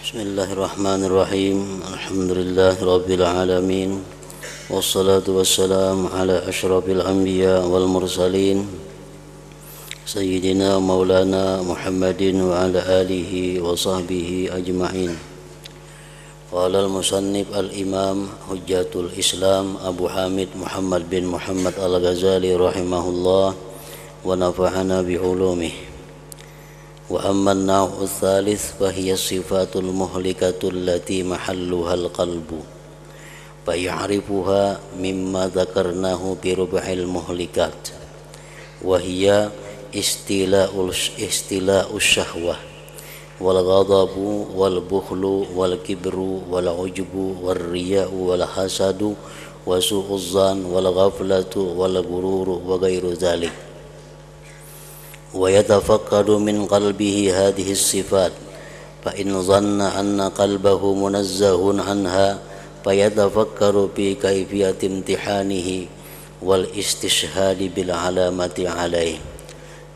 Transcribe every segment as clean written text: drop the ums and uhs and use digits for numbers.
Bismillahirrahmanirrahim. Alhamdulillahirabbil alamin. Wassalatu wassalamu ala asyrafil anbiya wal mursalin Sayyidina Maulana Muhammadin wa ala alihi wa sahbihi ajma'in. Qala al-musannif al-imam Hujjatul Islam Abu Hamid Muhammad bin Muhammad al-Ghazali rahimahullah wa nafa'ana bi ulumihi. Wa amma an-naw'u ats-tsalits fa hiya sifatul muhlikatu allati mahalluha al-qalbu fa ya'rifuha mimma dzakarnahu bi rub'il muhlikat wa hiya istila'us syahwah wal ghadabu wal bukhlu wal kibru wal ujbu wal riya'u wal hasadu wa su'uz zan wal ghaflatu wal ghururu wa ghairu dzalik. ويتفقد من قلبه هذه الصفات فإن ظن أن قلبه منزه عنها فيتفكر في كيفية امتحانه والاستشهاد بالعلامة عليه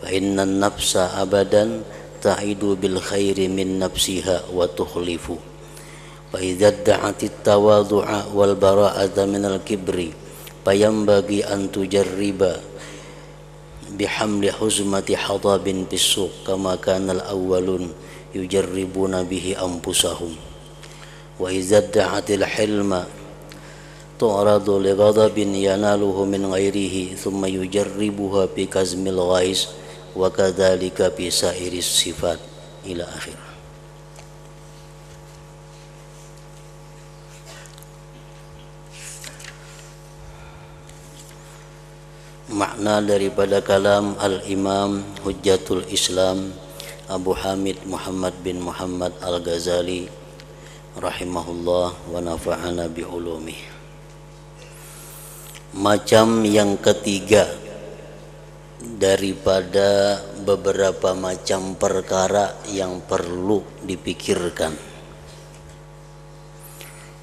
فإن النفس أبدا تعد بالخير من نفسها وتخلف فإذا ادعت التواضع والبراءة من الكبر فينبغي أن تجرب bihamli huzmati hadabin bissuq kama kana al-awwalun yujarribuna bihi anfusahum wa idza da'atil hilma tu'radu li ghadabin yanaluhu min ghairihi thumma yujarribuha bi kazmil ghais wa kadzalika bi sairis sifat ila akhir. Makna daripada kalam Al-Imam Hujjatul Islam Abu Hamid Muhammad bin Muhammad Al-Ghazali rahimahullah wa nafa'ana bi ulumih. Macam yang ketiga daripada beberapa macam perkara yang perlu dipikirkan,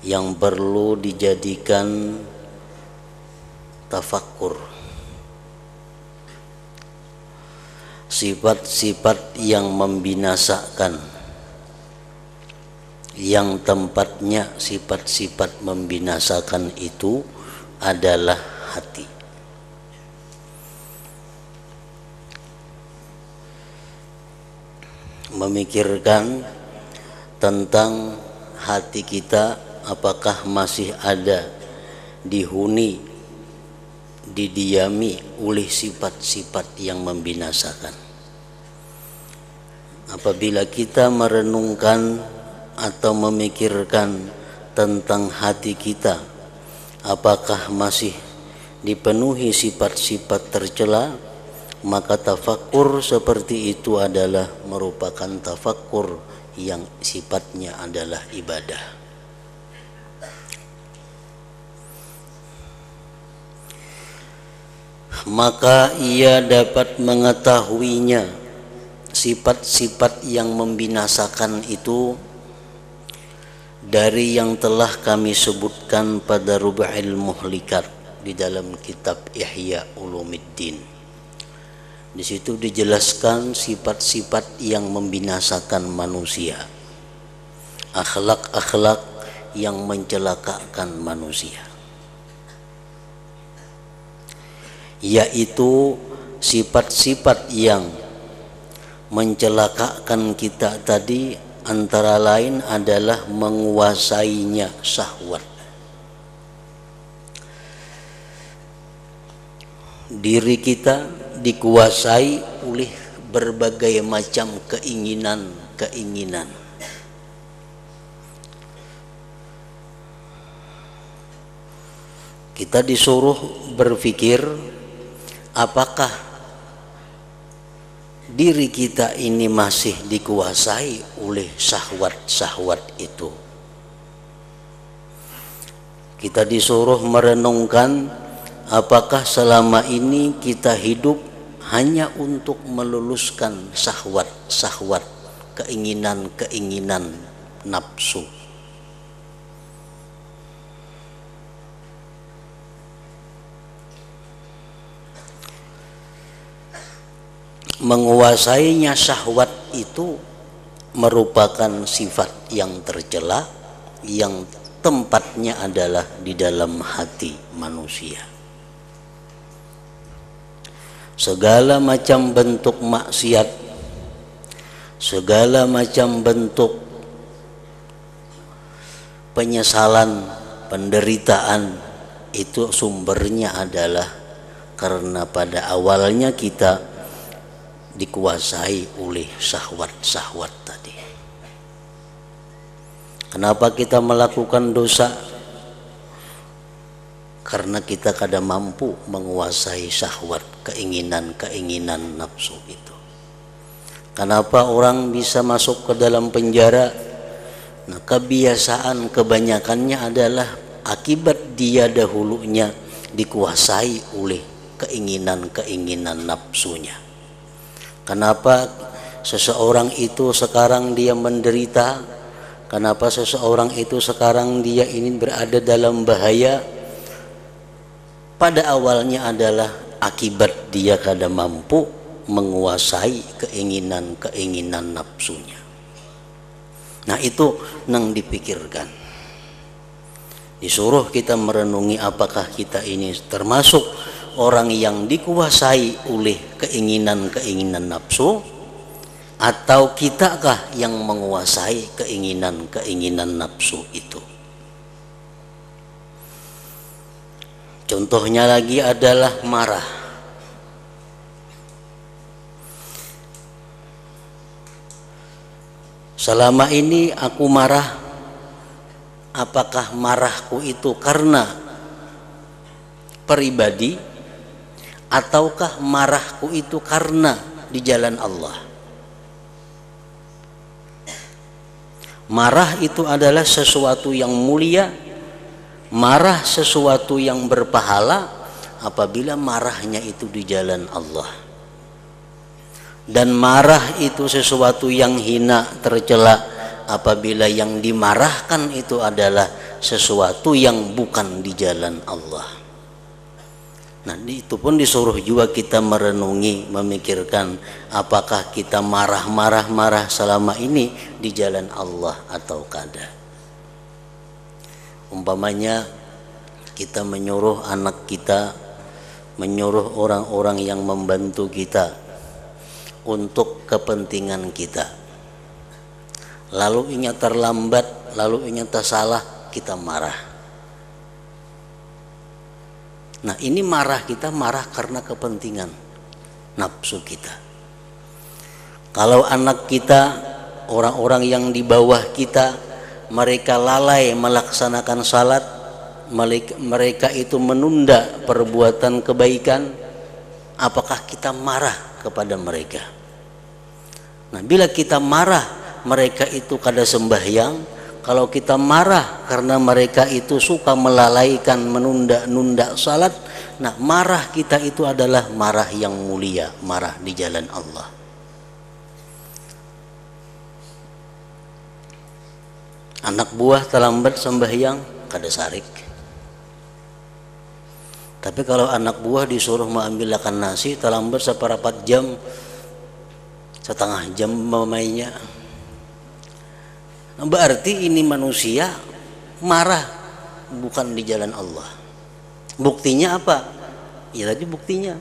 yang perlu dijadikan tafakkur. Sifat-sifat yang membinasakan, yang tempatnya sifat-sifat membinasakan itu adalah hati. Memikirkan tentang hati kita, apakah masih ada dihuni, didiami oleh sifat-sifat yang membinasakan. Apabila kita merenungkan atau memikirkan tentang hati kita, apakah masih dipenuhi sifat-sifat tercela, maka tafakkur seperti itu adalah merupakan tafakkur yang sifatnya adalah ibadah. Maka ia dapat mengetahuinya sifat-sifat yang membinasakan itu dari yang telah kami sebutkan pada Rub'il Muhlikat di dalam kitab Ihya Ulumuddin. Di situ dijelaskan sifat-sifat yang membinasakan manusia, akhlak-akhlak yang mencelakakan manusia, yaitu sifat-sifat yang mencelakakan kita tadi antara lain adalah menguasainya syahwat. Diri kita dikuasai oleh berbagai macam keinginan-keinginan. Kita disuruh berpikir apakah diri kita ini masih dikuasai oleh syahwat-syahwat itu. Kita disuruh merenungkan apakah selama ini kita hidup hanya untuk meluluskan syahwat-syahwat, keinginan-keinginan nafsu. Menguasainya syahwat itu merupakan sifat yang tercela yang tempatnya adalah di dalam hati manusia. Segala macam bentuk maksiat, segala macam bentuk penyesalan, penderitaan, itu sumbernya adalah karena pada awalnya kita dikuasai oleh syahwat-syahwat tadi. Kenapa kita melakukan dosa? Karena kita kada mampu menguasai syahwat, keinginan-keinginan nafsu itu. Kenapa orang bisa masuk ke dalam penjara? Nah, kebiasaan kebanyakannya adalah akibat dia dahulunya dikuasai oleh keinginan-keinginan nafsunya. Kenapa seseorang itu sekarang dia menderita? Kenapa seseorang itu sekarang dia ini berada dalam bahaya? Pada awalnya adalah akibat dia kada mampu menguasai keinginan-keinginan nafsunya. Nah, itu nang dipikirkan. Disuruh kita merenungi apakah kita ini termasuk orang yang dikuasai oleh keinginan-keinginan nafsu, atau kitakah yang menguasai keinginan-keinginan nafsu itu. Contohnya lagi adalah marah. Selama ini aku marah, apakah marahku itu karena pribadi, ataukah marahku itu karena di jalan Allah? Marah itu adalah sesuatu yang mulia, marah sesuatu yang berpahala apabila marahnya itu di jalan Allah. Dan marah itu sesuatu yang hina, tercela apabila yang dimarahkan itu adalah sesuatu yang bukan di jalan Allah. Nah, itu pun disuruh juga kita merenungi, memikirkan apakah kita marah selama ini di jalan Allah atau kada. Umpamanya kita menyuruh anak kita, menyuruh orang-orang yang membantu kita untuk kepentingan kita, lalu ingat terlambat, lalu ingat tersalah, kita marah. Nah, ini marah, kita marah karena kepentingan nafsu kita. Kalau anak kita, orang-orang yang di bawah kita, mereka lalai melaksanakan salat, mereka itu menunda perbuatan kebaikan, apakah kita marah kepada mereka? Nah, bila kita marah, mereka itu kada sembahyang. Kalau kita marah karena mereka itu suka melalaikan, menunda-nunda salat, nah marah kita itu adalah marah yang mulia, marah di jalan Allah. Anak buah terlambat sembahyang, kada sarik. Tapi kalau anak buah disuruh mengambil akan nasi, terlambat seperapat jam, setengah jam memainya, berarti ini manusia marah bukan di jalan Allah. Buktinya apa? Ya tadi buktinya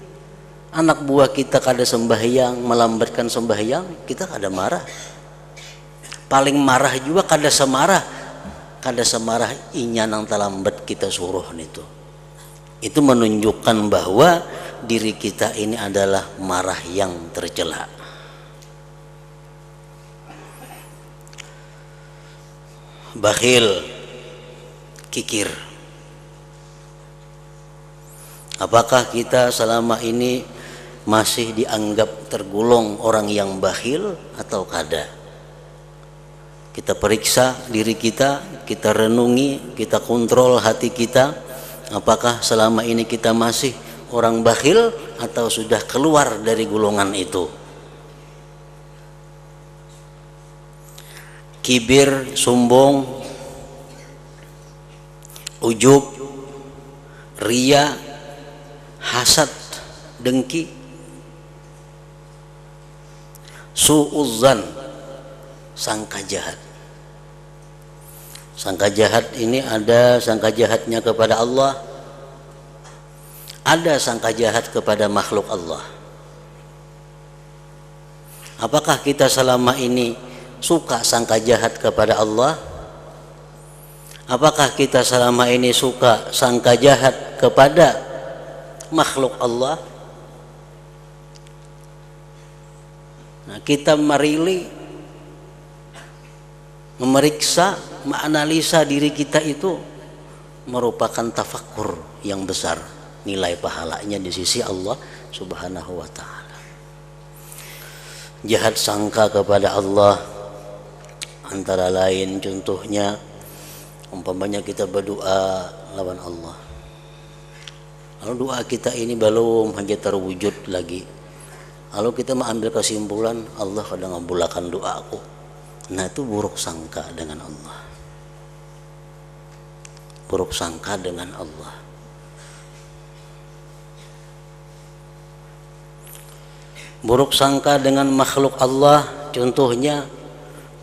anak buah kita kada sembahyang, melambatkan sembahyang, kita kada marah. Paling marah juga kada semarah inya nang terlambat kita suruh itu. Itu menunjukkan bahwa diri kita ini adalah marah yang tercela. Bakhil, kikir. Apakah kita selama ini masih dianggap tergolong orang yang bakhil atau kada? Kita periksa diri kita, kita renungi, kita kontrol hati kita. Apakah selama ini kita masih orang bakhil atau sudah keluar dari golongan itu? Kibir, sombong, ujub, ria, hasad, dengki, su'uzzan, sangka jahat. Sangka jahat ini ada sangka jahatnya kepada Allah, ada sangka jahat kepada makhluk Allah. Apakah kita selama ini suka sangka jahat kepada Allah? Apakah kita selama ini suka sangka jahat kepada makhluk Allah? Nah, kita memeriksa, menganalisa diri kita itu merupakan tafakkur yang besar, nilai pahalanya di sisi Allah Subhanahu wa ta'ala. Jahat sangka kepada Allah antara lain contohnya umpamanya kita berdoa lawan Allah, lalu doa kita ini belum hanya terwujud lagi, lalu kita mengambil kesimpulan Allah kadang ngabulkan doaku. Nah, itu buruk sangka dengan Allah. Buruk sangka dengan Allah. Buruk sangka dengan makhluk Allah contohnya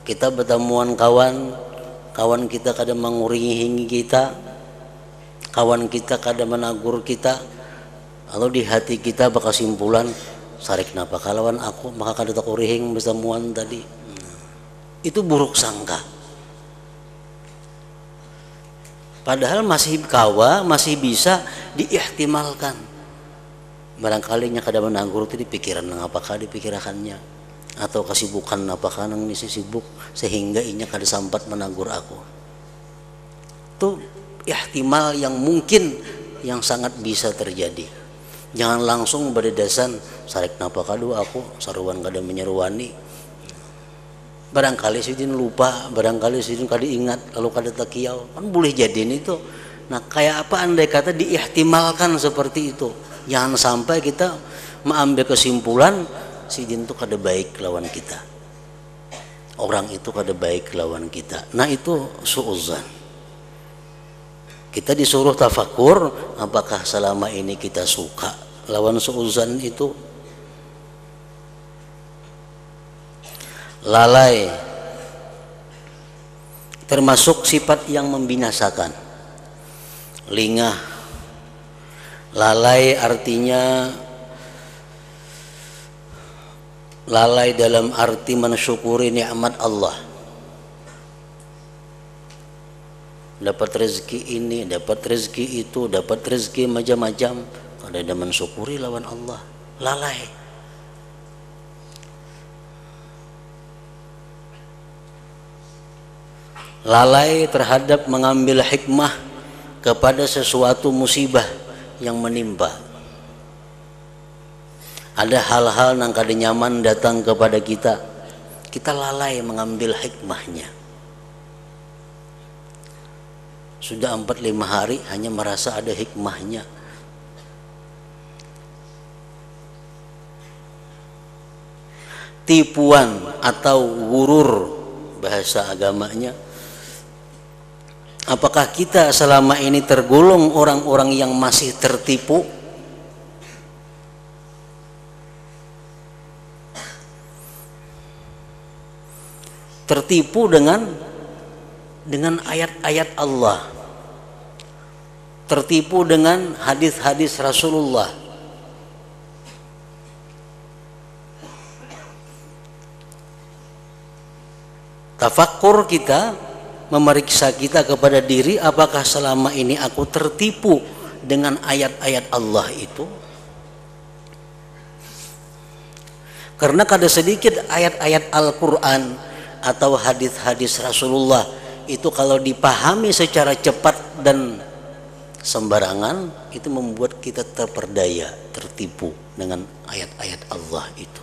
kita bertemuan kawan kita kadang menguringi kita, kawan kita kadang menagur kita, lalu di hati kita berkesimpulan sarik napa kalawan aku maka kada tak urihing bertemuan tadi. Itu buruk sangka. Padahal masih masih bisa diihtimalkan. Barangkalinya kada menanggur itu di pikiran apakah dipikirakannya, atau kesibukan apakah nang misi sibuk sehingga inya kada sampat menanggur aku. Itu ihtimal yang mungkin yang sangat bisa terjadi. Jangan langsung berdasarkan sarik napa kadu aku saruan kada menyeruani. Barangkali sidin lupa, barangkali sidin kada ingat, lalu kada takiau, kan boleh jadi itu. Nah, kayak apa andai kata diihtimalkan seperti itu, jangan sampai kita mengambil kesimpulan sidin itu kada baik lawan kita, orang itu kada baik lawan kita. Nah, itu suudzon. Kita disuruh tafakur, apakah selama ini kita suka lawan suudzon itu. Lalai termasuk sifat yang membinasakan. Lingah, lalai artinya lalai dalam arti mensyukuri nikmat Allah. Dapat rezeki ini, dapat rezeki itu, dapat rezeki macam-macam, kada ada mensyukuri lawan Allah. Lalai. Lalai terhadap mengambil hikmah kepada sesuatu musibah yang menimpa. Ada hal-hal yang kada nyaman datang kepada kita, kita lalai mengambil hikmahnya. Sudah 4-5 hari hanya merasa ada hikmahnya. Tipuan atau gurur bahasa agamanya. Apakah kita selama ini tergolong orang-orang yang masih tertipu? Tertipu dengan ayat-ayat Allah, tertipu dengan hadis-hadis Rasulullah. Tafakkur kita, memeriksa kita kepada diri, apakah selama ini aku tertipu dengan ayat-ayat Allah itu? Karena kada sedikit ayat-ayat Al-Quran atau hadis-hadis Rasulullah itu kalau dipahami secara cepat dan sembarangan, itu membuat kita terperdaya, tertipu dengan ayat-ayat Allah itu.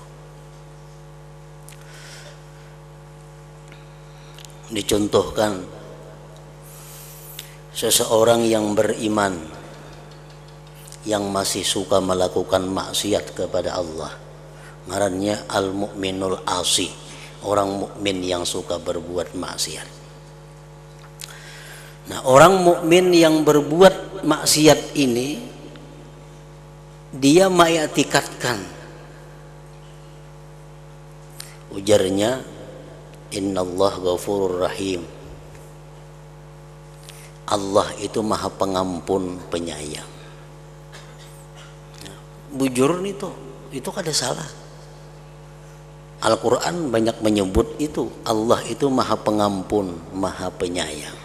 Dicontohkan seseorang yang beriman yang masih suka melakukan maksiat kepada Allah, ngarannya al-mu'minul asi, orang mukmin yang suka berbuat maksiat. Nah, orang mukmin yang berbuat maksiat ini dia mengiktikadkan, ujarnya, Innallaha ghafurur rahim. Allah itu maha pengampun penyayang. Bujur itu kada salah. Al-Quran banyak menyebut itu, Allah itu maha pengampun, maha penyayang.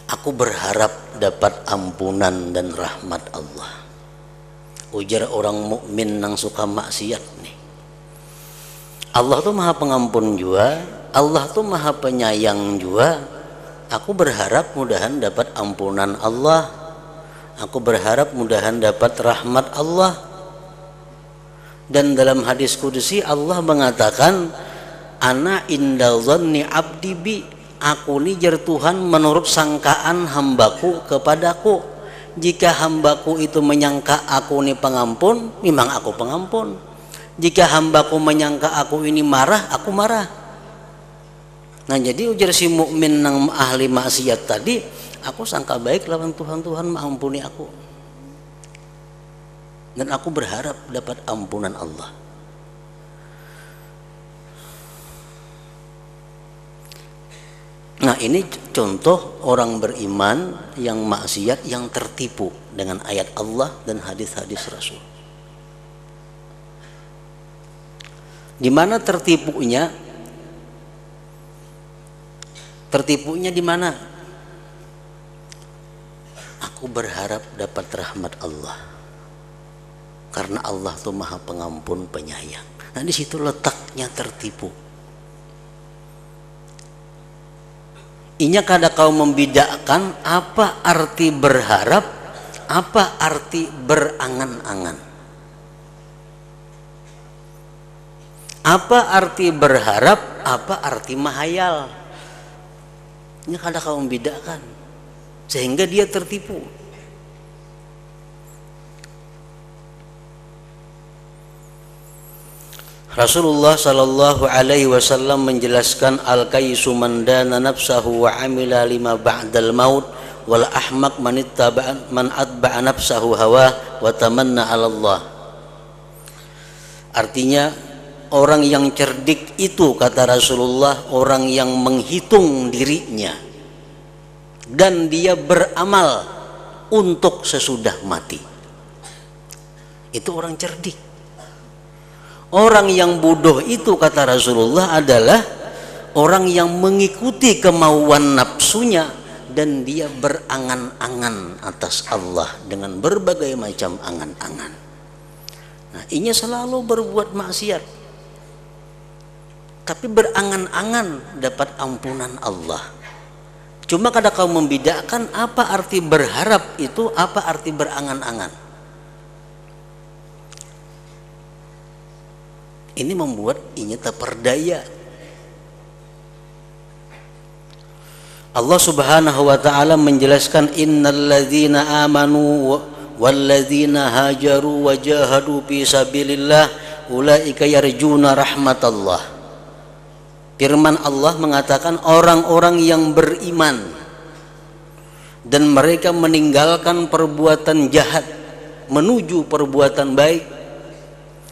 Aku berharap dapat ampunan dan rahmat Allah. Ujar orang mukmin nang suka maksiat nih. Allah tuh maha pengampun juga, Allah tuh maha penyayang juga. Aku berharap mudahan dapat ampunan Allah. Aku berharap mudahan dapat rahmat Allah. Dan dalam hadis kudusi Allah mengatakan, ana inda dhanni abdi bi, aku ni jar Tuhan menurut sangkaan hambaku kepadaku. Jika hambaku itu menyangka aku ini pengampun, memang aku pengampun. Jika hambaku menyangka aku ini marah, aku marah. Nah jadi ujar si mukmin nang ahli maksiat tadi, aku sangka baik lawan Tuhan, Tuhan mengampuni aku. Dan aku berharap dapat ampunan Allah. Nah ini contoh orang beriman yang maksiat, yang tertipu dengan ayat Allah dan hadis-hadis Rasul. Di mana tertipunya? Tertipunya di mana? Aku berharap dapat rahmat Allah. Karena Allah tuh maha pengampun penyayang. Nah di situ letaknya tertipu. Inya kada kau membedakan apa arti berharap, apa arti berangan-angan. Apa arti berharap, apa arti mahayal. Inya kada kau membedakan, sehingga dia tertipu. Rasulullah sallallahu alaihi wasallam menjelaskan al-kaisu man dana nafsahu wa amila lima ba'dal maut wal ahmaq man atba'a nafsahu hawa wa tamanna 'ala Allah. Artinya orang yang cerdik itu, kata Rasulullah, orang yang menghitung dirinya dan dia beramal untuk sesudah mati. Itu orang cerdik. Orang yang bodoh itu, kata Rasulullah, adalah orang yang mengikuti kemauan nafsunya dan dia berangan-angan atas Allah dengan berbagai macam angan-angan. Nah, ini selalu berbuat maksiat, tapi berangan-angan dapat ampunan Allah. Cuma kadang kau membedakan apa arti berharap itu, apa arti berangan-angan. Ini membuat inya terperdaya. Allah Subhanahu wa taala menjelaskan, innalladzina amanu walladzina hajaru wajahadu fi sabilillah ulaika yarjuna rahmatallah. Firman Allah mengatakan, orang-orang yang beriman dan mereka meninggalkan perbuatan jahat menuju perbuatan baik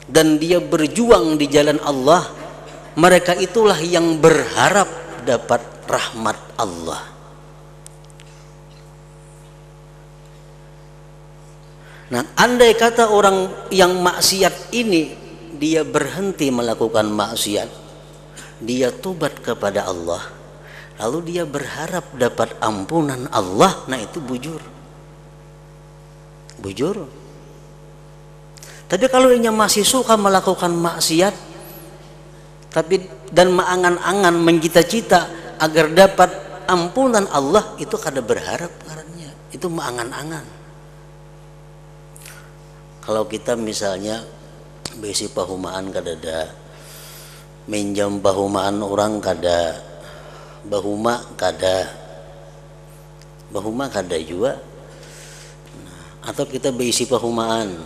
dan dia berjuang di jalan Allah, mereka itulah yang berharap dapat rahmat Allah. Nah, andai kata orang yang maksiat ini dia berhenti melakukan maksiat, dia tobat kepada Allah, lalu dia berharap dapat ampunan Allah, nah itu bujur. Tapi kalau dia masih suka melakukan maksiat, tapi dan mengangan-angan, mencita-cita agar dapat ampunan Allah, itu kada berharap karena itu mengangan-angan. Kalau kita misalnya besi pahumaan kada ada, minjam pahumaan orang kada, bahuma kada juga. Atau kita besi pahumaan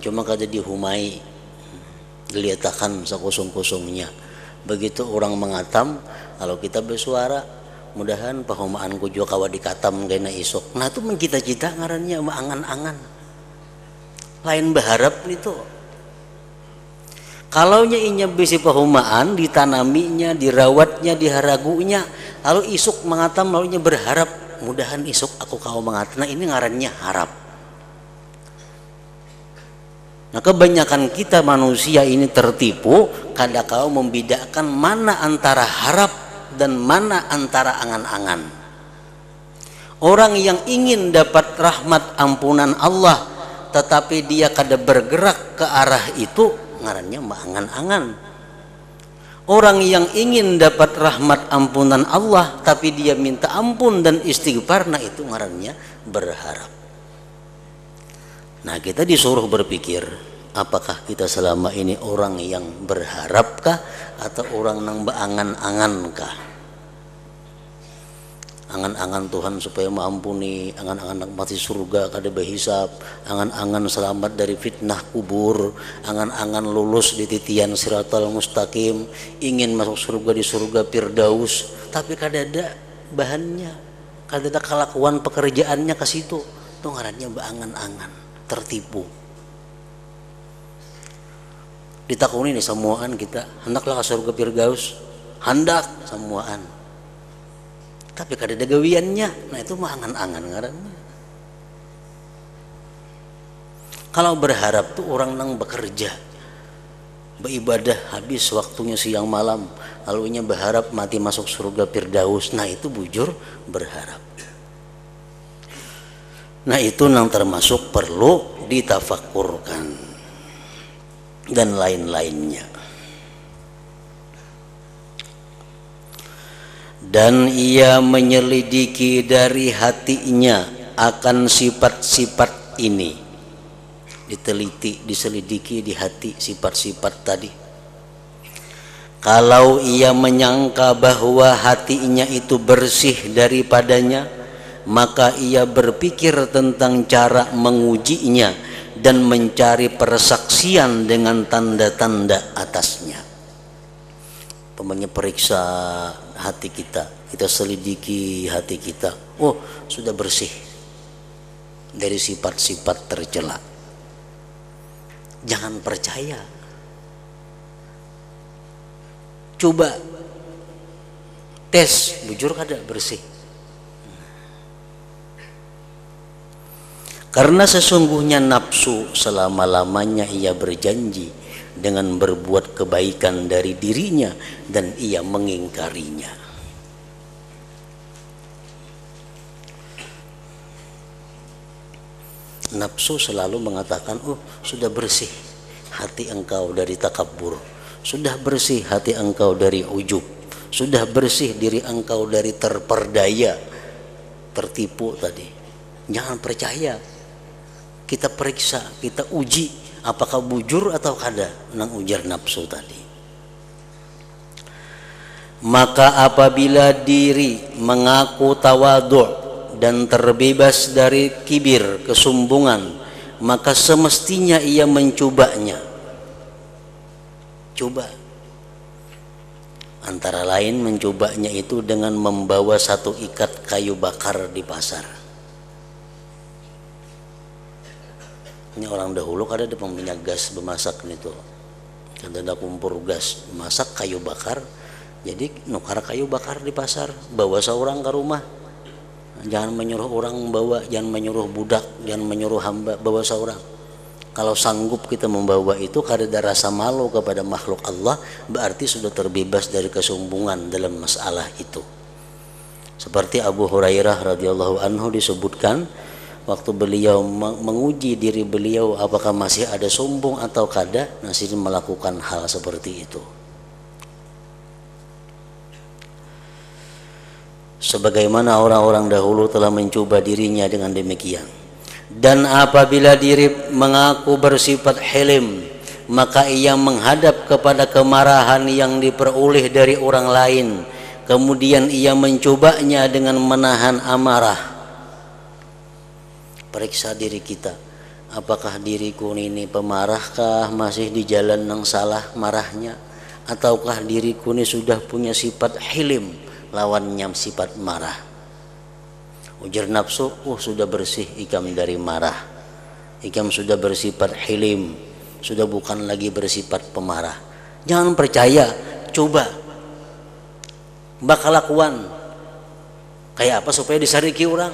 cuma kada dihumai, diliatakan sekosong-kosongnya. Begitu orang mengatam, kalau kita bersuara, mudahan pahumaanku juga kawa dikatam kena isok. Nah itu mencita-cita ngarannya mengangan-angan, lain berharap itu. Kalaunya inya bisi pahumaan, ditanaminya, dirawatnya, diharagunya, lalu isuk mengatam, lalu inya berharap mudahan isuk aku kau mengatam. Nah ini ngarannya harap. Nah kebanyakan kita manusia ini tertipu kada kau membedakan mana antara harap dan mana antara angan-angan. Orang yang ingin dapat rahmat ampunan Allah tetapi dia kada bergerak ke arah itu ngarannya angan-angan. Orang yang ingin dapat rahmat ampunan Allah tapi dia minta ampun dan istighfar, nah itu ngarannya berharap. Nah kita disuruh berpikir, apakah kita selama ini orang yang berharapkah atau orang yang berangan-angankah? Angan-angan Tuhan supaya mengampuni, angan-angan mati surga kada berhisab, angan-angan selamat dari fitnah kubur, angan-angan lulus di titian siratal mustaqim, ingin masuk surga di surga Firdaus, tapi kada ada bahannya, kada ada kelakuan pekerjaannya ke situ. Itu ngarannya beangan-angan, tertipu. Ditakuni nih semuaan kita, hendaklah ke surga Firdaus, hendak semuaan. Tapi kada ada gawiannya, nah itu mah angan-angan ngarannya. Kalau berharap tuh orang nang bekerja, beribadah habis waktunya siang malam, lalu nya berharap mati masuk surga Firdaus, nah itu bujur berharap. Nah itu nang termasuk perlu ditafakurkan dan lain-lainnya. Dan ia menyelidiki dari hatinya akan sifat-sifat ini, diteliti, diselidiki di hati sifat-sifat tadi. Kalau ia menyangka bahwa hatinya itu bersih daripadanya, maka ia berpikir tentang cara mengujinya dan mencari persaksian dengan tanda-tanda atasnya. Pemanya periksa hati kita, kita selidiki hati kita. Oh, sudah bersih dari sifat-sifat tercela. Jangan percaya. Coba tes, bujur kada bersih. Karena sesungguhnya nafsu selama-lamanya ia berjanji dengan berbuat kebaikan dari dirinya dan ia mengingkarinya. Nafsu selalu mengatakan, oh sudah bersih hati engkau dari takabur, sudah bersih hati engkau dari ujub, sudah bersih diri engkau dari terperdaya, tertipu tadi. Jangan percaya, kita periksa, kita uji apakah bujur atau kada nang ujar nafsu tadi. Maka apabila diri mengaku tawadhu' dan terbebas dari kibir, kesombongan, maka semestinya ia mencobanya. Coba. Antara lain mencobanya itu dengan membawa satu ikat kayu bakar di pasar. Ini orang dahulu kada ada punya gas bemasak itu, kada ada kumpur gas masak kayu bakar, jadi nukar kayu bakar di pasar, bawa seorang ke rumah. Jangan menyuruh orang membawa, jangan menyuruh budak, jangan menyuruh hamba, bawa seorang. Kalau sanggup kita membawa itu kada ada rasa malu kepada makhluk Allah, berarti sudah terbebas dari kesombongan dalam masalah itu. Seperti Abu Hurairah radhiyallahu anhu disebutkan, waktu beliau menguji diri beliau apakah masih ada sombong atau kada, masih melakukan hal seperti itu. Sebagaimana orang-orang dahulu telah mencoba dirinya dengan demikian. Dan apabila diri mengaku bersifat hilim, maka ia menghadap kepada kemarahan yang diperoleh dari orang lain, kemudian ia mencobanya dengan menahan amarah. Periksa diri kita, apakah diriku ini pemarahkah, masih di jalan yang salah marahnya, ataukah diriku ini sudah punya sifat hilim, lawannya sifat marah. Ujar nafsu, sudah bersih ikam dari marah, ikam sudah bersifat hilim, sudah bukan lagi bersifat pemarah. Jangan percaya, coba bakal lakuan kayak apa supaya disariki orang.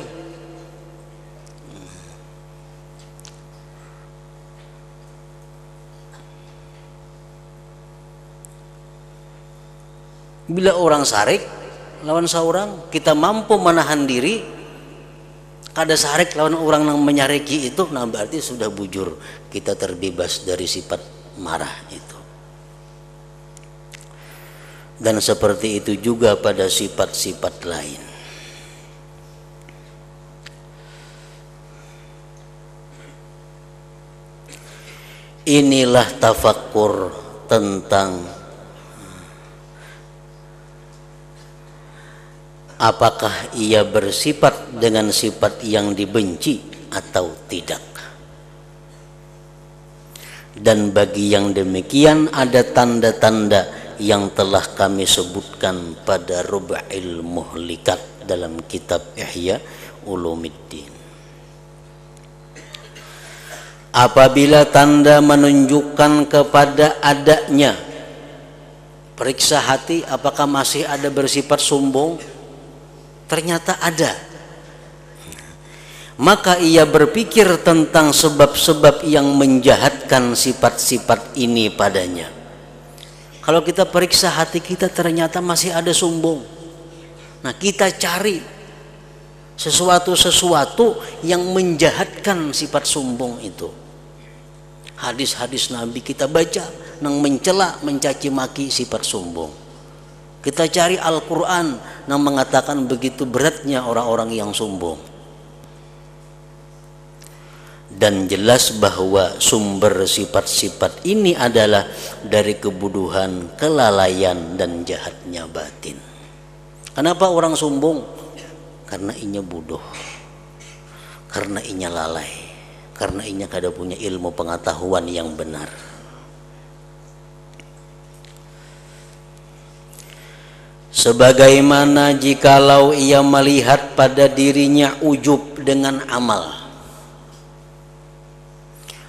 Bila orang sarik lawan seorang, kita mampu menahan diri, kada sarik lawan orang yang menyariki itu, nah berarti sudah bujur, kita terbebas dari sifat marah itu. Dan seperti itu juga pada sifat-sifat lain. Inilah tafakkur tentang apakah ia bersifat dengan sifat yang dibenci atau tidak. Dan bagi yang demikian ada tanda-tanda yang telah kami sebutkan pada Rub'il Muhlikat dalam kitab Ihya Ulumuddin. Apabila tanda menunjukkan kepada adanya, periksa hati apakah masih ada bersifat sombong. Ternyata ada, maka ia berpikir tentang sebab-sebab yang menjahatkan sifat-sifat ini padanya. Kalau kita periksa hati kita ternyata masih ada sombong, nah kita cari sesuatu yang menjahatkan sifat sombong itu. Hadis-hadis Nabi kita baca yang mencela, mencaci maki sifat sombong. Kita cari Al-Quran yang mengatakan begitu beratnya orang-orang yang sombong. Dan jelas bahwa sumber sifat-sifat ini adalah dari kebodohan, kelalaian, dan jahatnya batin. Kenapa orang sombong? Karena inya bodoh, karena inya lalai, karena inya kada punya ilmu pengetahuan yang benar. Sebagaimana jikalau ia melihat pada dirinya ujub dengan amal.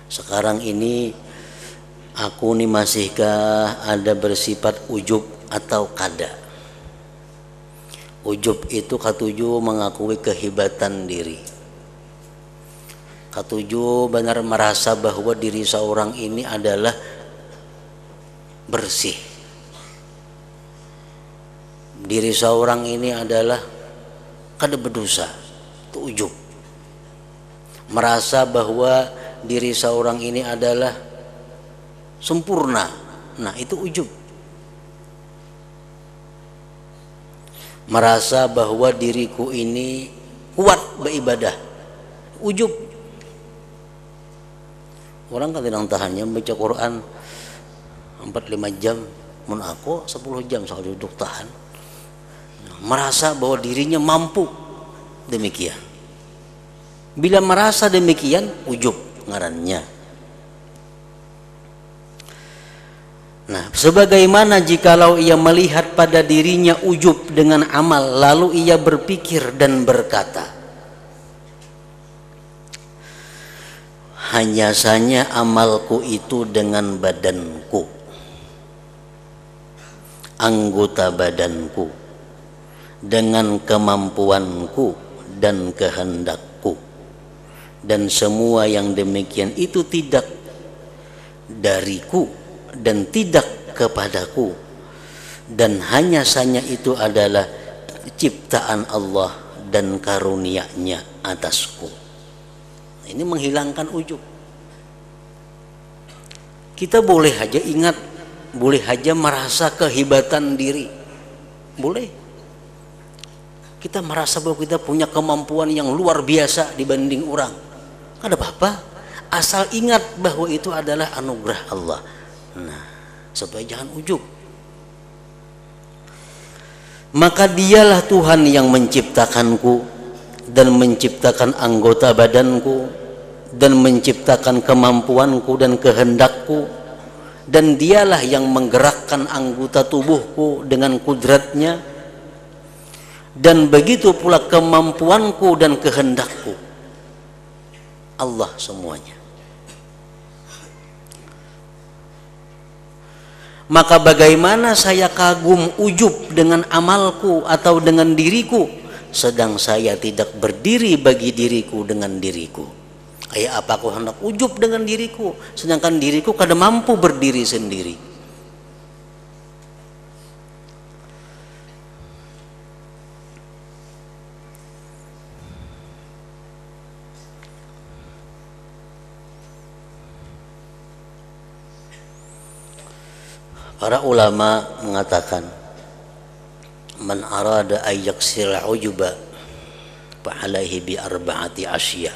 Sekarang ini aku nih masihkah ada bersifat ujub atau kada? Ujub itu katuju mengakui kehebatan diri. Katuju benar merasa bahwa diri seorang ini adalah bersih. Diri seorang ini adalah kada berdosa, itu ujub. Merasa bahwa diri seorang ini adalah sempurna, nah itu ujub. Merasa bahwa diriku ini kuat beribadah, ujub. Orang kan tidak tahannya baca Quran 4-5 jam, mun aku 10 jam soal duduk tahan. Merasa bahwa dirinya mampu demikian. Bila merasa demikian, ujub ngarannya. Nah, sebagaimana jikalau ia melihat pada dirinya ujub dengan amal, lalu ia berpikir dan berkata, hanya saja amalku itu dengan badanku, anggota badanku, dengan kemampuanku dan kehendakku, dan semua yang demikian itu tidak dariku dan tidak kepadaku, dan hanya saja itu adalah ciptaan Allah dan karunia-Nya atasku. Ini menghilangkan ujub. Kita boleh aja ingat, boleh aja merasa kehebatan diri, boleh. Kita merasa bahwa kita punya kemampuan yang luar biasa dibanding orang, kada apa-apa, asal ingat bahwa itu adalah anugerah Allah. Nah, supaya jangan ujub. Maka dialah Tuhan yang menciptakanku dan menciptakan anggota badanku dan menciptakan kemampuanku dan kehendakku, dan dialah yang menggerakkan anggota tubuhku dengan kudratnya, dan begitu pula kemampuanku dan kehendakku. Allah semuanya. Maka bagaimana saya kagum ujub dengan amalku atau dengan diriku, sedang saya tidak berdiri bagi diriku dengan diriku. Kayak apa aku hendak ujub dengan diriku, sedangkan diriku kada mampu berdiri sendiri. Para ulama mengatakan, man arada ayyaksira ujuba fa'alaihi bi arba'ati asya.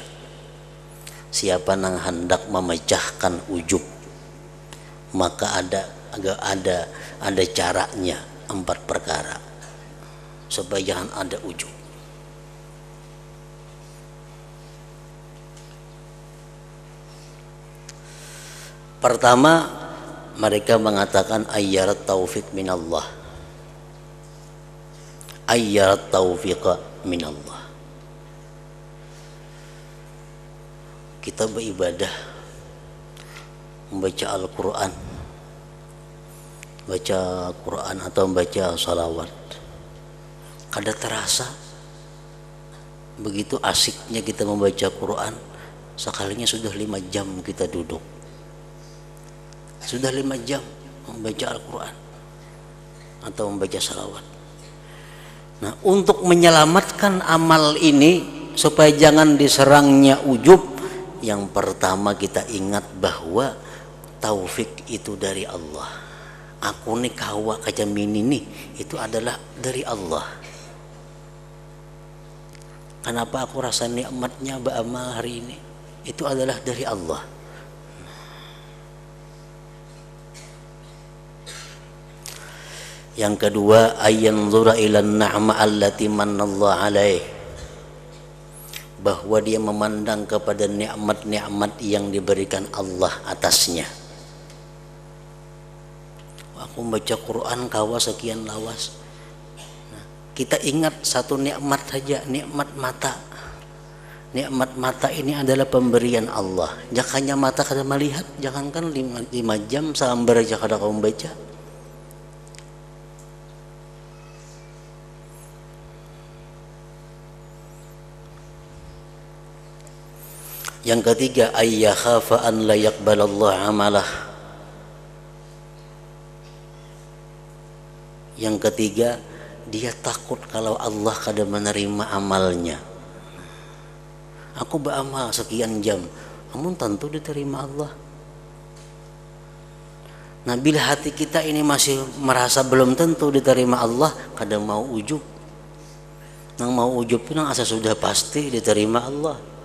Siapa yang hendak memecahkan ujub, maka ada caranya, 4 perkara supaya jangan ada ujub. Pertama, mereka mengatakan ayyarat taufik minallah, ayyarat taufiqa minallah. Kita beribadah, membaca Al-Quran, baca Quran atau membaca salawat, kada terasa begitu asiknya kita membaca Quran, sekalinya sudah 5 jam kita duduk, sudah 5 jam membaca Al-Quran atau membaca salawat. Nah, untuk menyelamatkan amal ini supaya jangan diserangnya ujub, yang pertama kita ingat bahwa taufik itu dari Allah. Aku nih kawa kajamini nih, itu adalah dari Allah. Kenapa aku rasa nikmatnya beramal hari ini? Itu adalah dari Allah. Yang kedua, ayyanzura ilan na'ma allati manallahu alaih, bahwa dia memandang kepada nikmat-nikmat yang diberikan Allah atasnya. Aku membaca Quran kawa sekian lawas. Nah, kita ingat satu nikmat saja, nikmat mata. Nikmat mata ini adalah pemberian Allah. Jakanya mata kada melihat, jangankan 5 jam sambar aja kada kau membaca. Yang ketiga, ayyakhafa an la yaqbalallah amalah. Yang ketiga, dia takut kalau Allah kada menerima amalnya. Aku beramal sekian jam, namun tentu diterima Allah. Nah, bila hati kita ini masih merasa belum tentu diterima Allah, kada mau ujub. Nang mau ujub itu nang asa sudah pasti diterima Allah.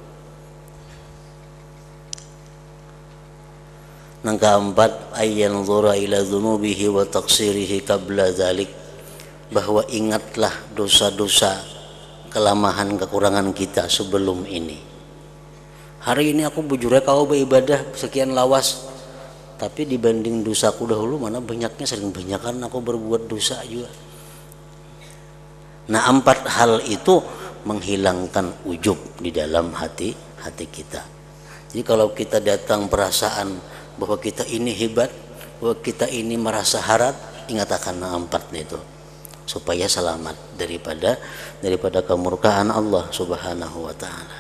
Yang keempat, ayyanzura ila dzunubihi wa taqsirihi qabla dzalik, bahwa ingatlah dosa-dosa, kelemahan, kekurangan kita sebelum ini. Hari ini aku bujurnya kau beribadah sekian lawas, tapi dibanding dosaku dahulu mana banyaknya, sering banyakan aku berbuat dosa juga. Nah, 4 hal itu menghilangkan ujub di dalam hati kita. Jadi kalau kita datang perasaan bahwa kita ini hebat, bahwa kita ini merasa harap, ingat akan 4 itu supaya selamat daripada kemurkaan Allah Subhanahu wa taala.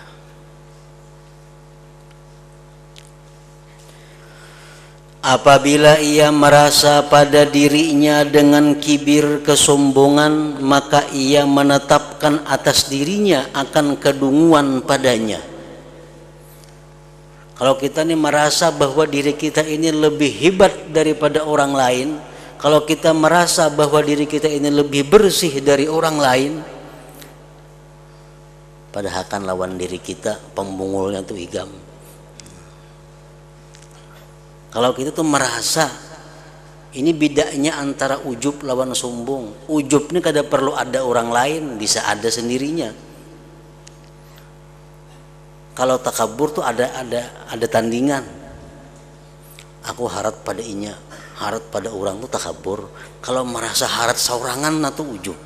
Apabila ia merasa pada dirinya dengan kibir, kesombongan, maka ia menetapkan atas dirinya akan kedunguan padanya. Kalau kita ini merasa bahwa diri kita ini lebih hebat daripada orang lain, kalau kita merasa bahwa diri kita ini lebih bersih dari orang lain, padahal kan lawan diri kita pembungulnya tuh igam. Kalau kita tuh merasa, ini bedanya antara ujub lawan sombong. Ujub ini kada perlu ada orang lain, bisa ada sendirinya. Kalau takabur tuh ada tandingan. Aku harap pada inya, harap pada orang tuh takabur. Kalau merasa harap saurangan nah tuh ujub.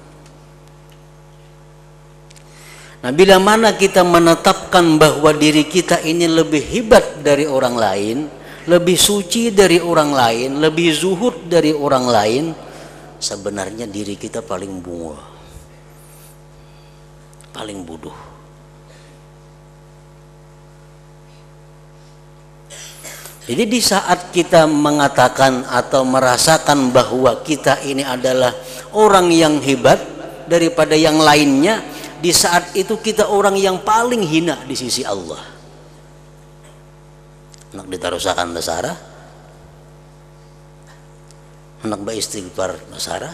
Nah, bila mana kita menetapkan bahwa diri kita ini lebih hebat dari orang lain, lebih suci dari orang lain, lebih zuhud dari orang lain, sebenarnya diri kita paling bungul, paling bodoh. Jadi di saat kita mengatakan atau merasakan bahwa kita ini adalah orang yang hebat daripada yang lainnya, di saat itu kita orang yang paling hina di sisi Allah. Anak ditarusakan dasara, anak beristighfar dasara,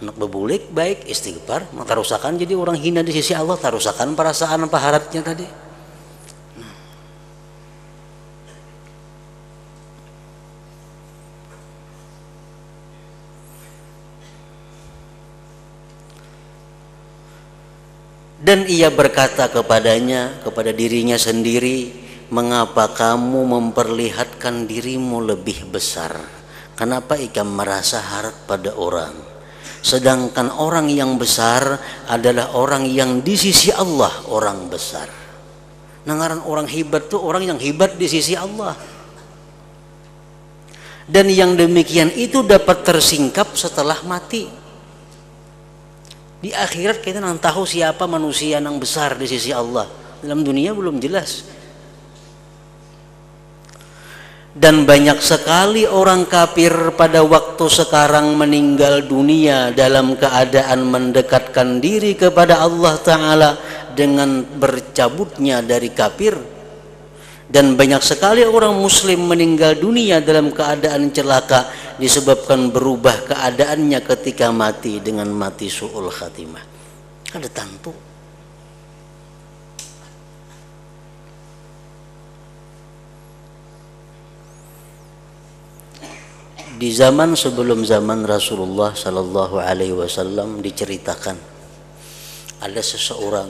anak bebulik baik istighfar, tarusakan jadi orang hina di sisi Allah, tarusakan perasaan paharatnya tadi. Dan ia berkata kepadanya, kepada dirinya sendiri, mengapa kamu memperlihatkan dirimu lebih besar? Kenapa ikam merasa harap pada orang? Sedangkan orang yang besar adalah orang yang di sisi Allah orang besar. Nangaran orang hebat tuh orang yang hebat di sisi Allah. Dan yang demikian itu dapat tersingkap setelah mati. Di akhirat kita nang tahu siapa manusia yang besar di sisi Allah. Dalam dunia belum jelas. Dan banyak sekali orang kafir pada waktu sekarang meninggal dunia dalam keadaan mendekatkan diri kepada Allah Ta'ala dengan bercabutnya dari kafir. Dan banyak sekali orang muslim meninggal dunia dalam keadaan celaka disebabkan berubah keadaannya ketika mati dengan mati su'ul khatimah. Ada tentu. Di zaman sebelum zaman Rasulullah Sallallahu Alaihi Wasallam diceritakan ada seseorang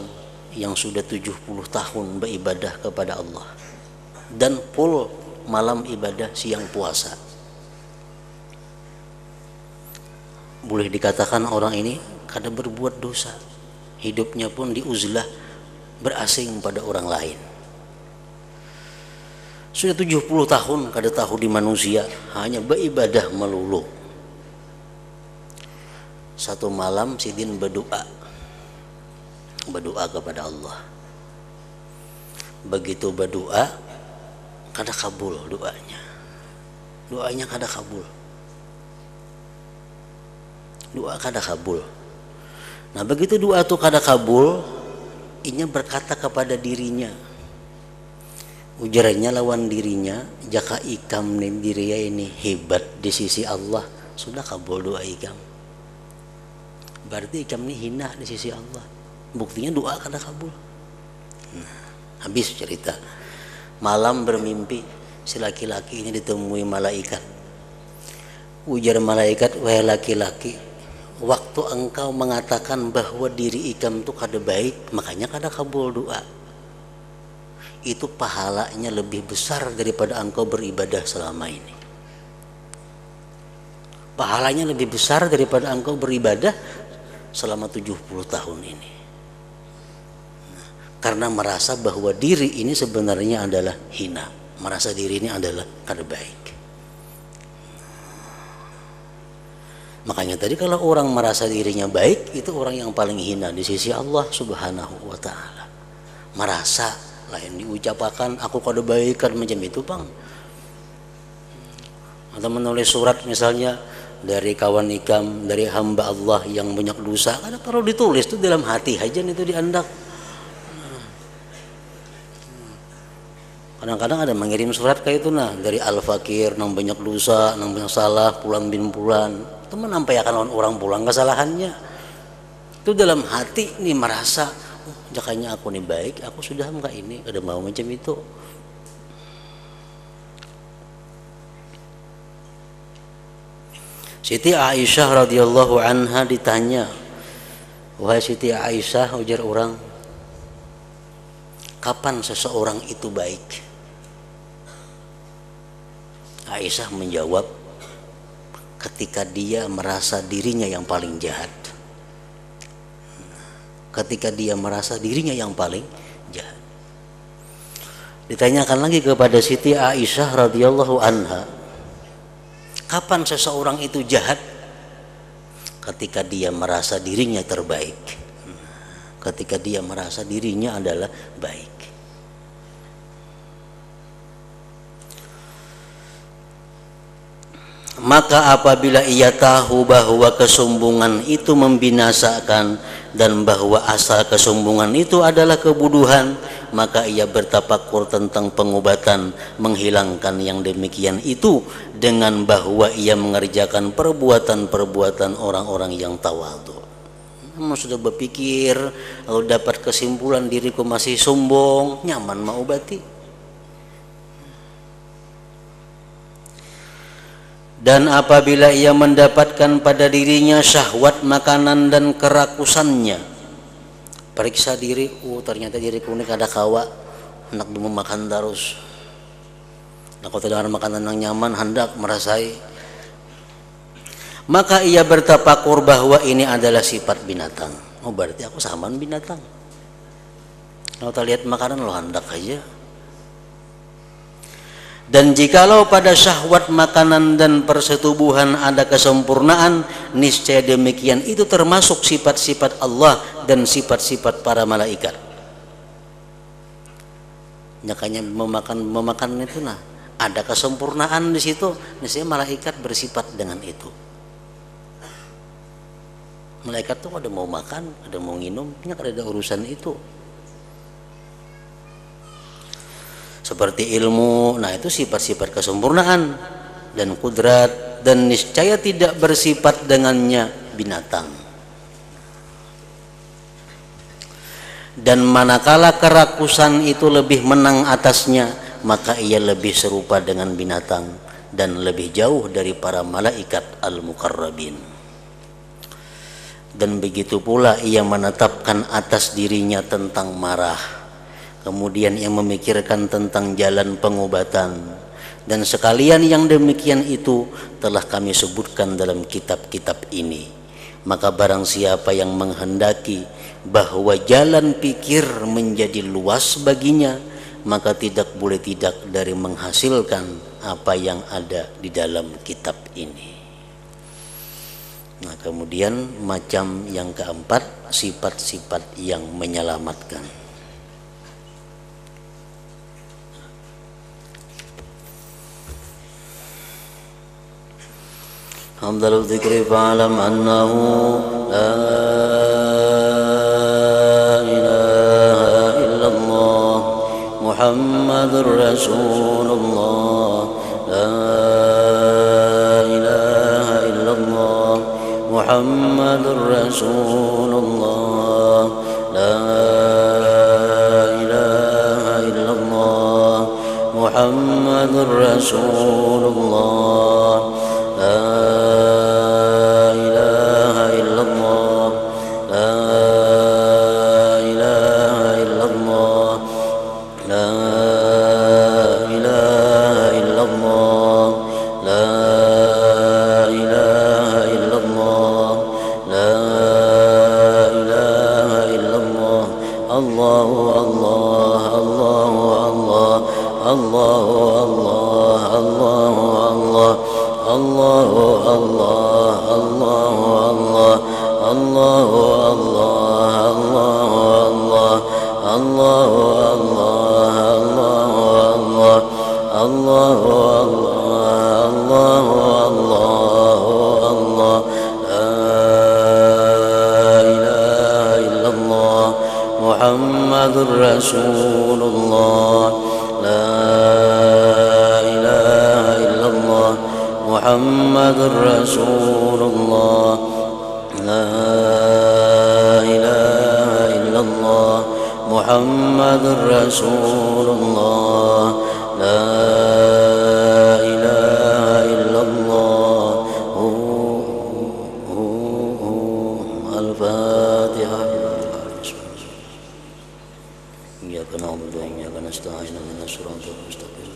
yang sudah 70 tahun beribadah kepada Allah dan full malam ibadah siang puasa. Boleh dikatakan orang ini kada berbuat dosa, hidupnya pun diuzlah berasing pada orang lain. Sudah 70 tahun kada tahu di manusia, hanya beribadah melulu. Satu malam Sidin berdoa kepada Allah. Begitu berdoa kada kabul doanya kada kabul. Doa kada kabul. Nah begitu doa itu kada kabul, inya berkata kepada dirinya, ujarannya lawan dirinya, jaka ikam nih dirinya ini hebat di sisi Allah, sudah kabul doa ikam. Berarti ikam ini hina di sisi Allah. Buktinya doa kada kabul. Nah, habis cerita. Malam bermimpi si laki-laki ini ditemui malaikat. Ujar malaikat, wahai laki-laki, waktu engkau mengatakan bahwa diri ikam itu kada baik, makanya kada kabul doa. Itu pahalanya lebih besar daripada engkau beribadah selama ini. Pahalanya lebih besar daripada engkau beribadah selama 70 tahun ini. Nah, karena merasa bahwa diri ini sebenarnya adalah hina, merasa diri ini adalah kada baik. Makanya tadi kalau orang merasa dirinya baik, itu orang yang paling hina di sisi Allah Subhanahu wa Ta'ala. Merasa, lain diucapkan aku kada baik kan macam itu bang. Atau menulis surat misalnya dari kawan ikam, dari hamba Allah yang banyak dosa, kada perlu ditulis itu dalam hati aja itu diandak. Kadang-kadang ada mengirim surat kayak itu nah dari al-fakir nang banyak dosa, nang banyak salah, pulan bin pulan. Itu menampaikan orang pulang kesalahannya. Itu dalam hati nih merasa, oh, jakanya aku nih baik, aku sudah enggak ini, kada mau macam itu. Siti Aisyah radhiyallahu anha ditanya, wahai Siti Aisyah, ujar orang, kapan seseorang itu baik? Aisyah menjawab, ketika dia merasa dirinya yang paling jahat. Ketika dia merasa dirinya yang paling jahat. Ditanyakan lagi kepada Siti Aisyah radhiyallahu anha, kapan seseorang itu jahat? Ketika dia merasa dirinya terbaik, ketika dia merasa dirinya adalah baik. Maka apabila ia tahu bahwa kesombongan itu membinasakan dan bahwa asal kesombongan itu adalah kebuduhan, maka ia bertafakur tentang pengobatan menghilangkan yang demikian itu dengan bahwa ia mengerjakan perbuatan-perbuatan orang-orang yang tawadhu. Namun sudah berpikir, kalau dapat kesimpulan diriku masih sombong, nyaman mau obati. Dan apabila ia mendapatkan pada dirinya syahwat makanan dan kerakusannya, periksa diri, ternyata diriku ini kada kawa, hendak mau makan terus. Nah, kalau tidak ada makanan yang nyaman, hendak merasai. Maka ia bertafakur bahwa ini adalah sifat binatang. Oh, berarti aku samaan binatang. Kalau tak lihat makanan lo hendak aja. Dan jikalau pada syahwat makanan dan persetubuhan ada kesempurnaan, niscaya demikian itu termasuk sifat-sifat Allah dan sifat-sifat para malaikat. Nyakanya memakan itu nah, ada kesempurnaan di situ, niscaya malaikat bersifat dengan itu. Malaikat tuh ada mau makan, ada mau minum, ada urusan itu. Seperti ilmu, nah itu sifat-sifat kesempurnaan dan kudrat, dan niscaya tidak bersifat dengannya binatang. Dan manakala kerakusan itu lebih menang atasnya, maka ia lebih serupa dengan binatang dan lebih jauh dari para malaikat al-muqarrabin. Dan begitu pula ia menetapkan atas dirinya tentang marah. Kemudian yang memikirkan tentang jalan pengobatan, dan sekalian yang demikian itu telah kami sebutkan dalam kitab-kitab ini. Maka barang siapa yang menghendaki bahwa jalan pikir menjadi luas baginya, maka tidak boleh tidak dari menghasilkan apa yang ada di dalam kitab ini. Nah, kemudian macam yang keempat, sifat-sifat yang menyelamatkan. Hamdalul dzikri fa'alam annahu la ilaha illallah Muhammadur Rasulullah, la ilaha illallah Muhammadur Rasulullah, la ilaha illallah Muhammadur Rasulullah, la ilaha illallah, la ilaha illallah, la ilaha illallah, la ilaha illallah, la ilaha illallah. Allahu Allah, Allahu Allah, Allahu Allah, Allahu Allah, Allahu Allah, Allahu Allah, Allahu Allah, Allahu Allah, Allahu Allah, Allahu Allah, Allahu Allah, la ilaha illallah Muhammadur Rasulullah, la ilaha illallah Muhammadur Rasulullah, la ilaha illallah Muhammadur Rasulullah, la ilaha illallah. Al-Fatihah. Iyyaka na'budu wa iyyaka nasta'in ihdinas siratal mustaqim.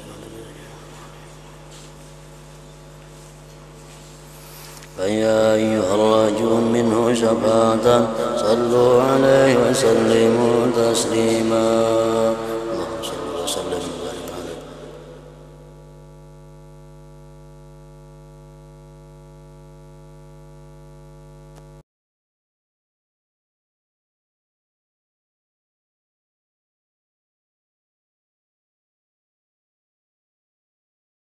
فيا أيها الراجون منه شفاعة صلوا عليه وسلموا تسليما.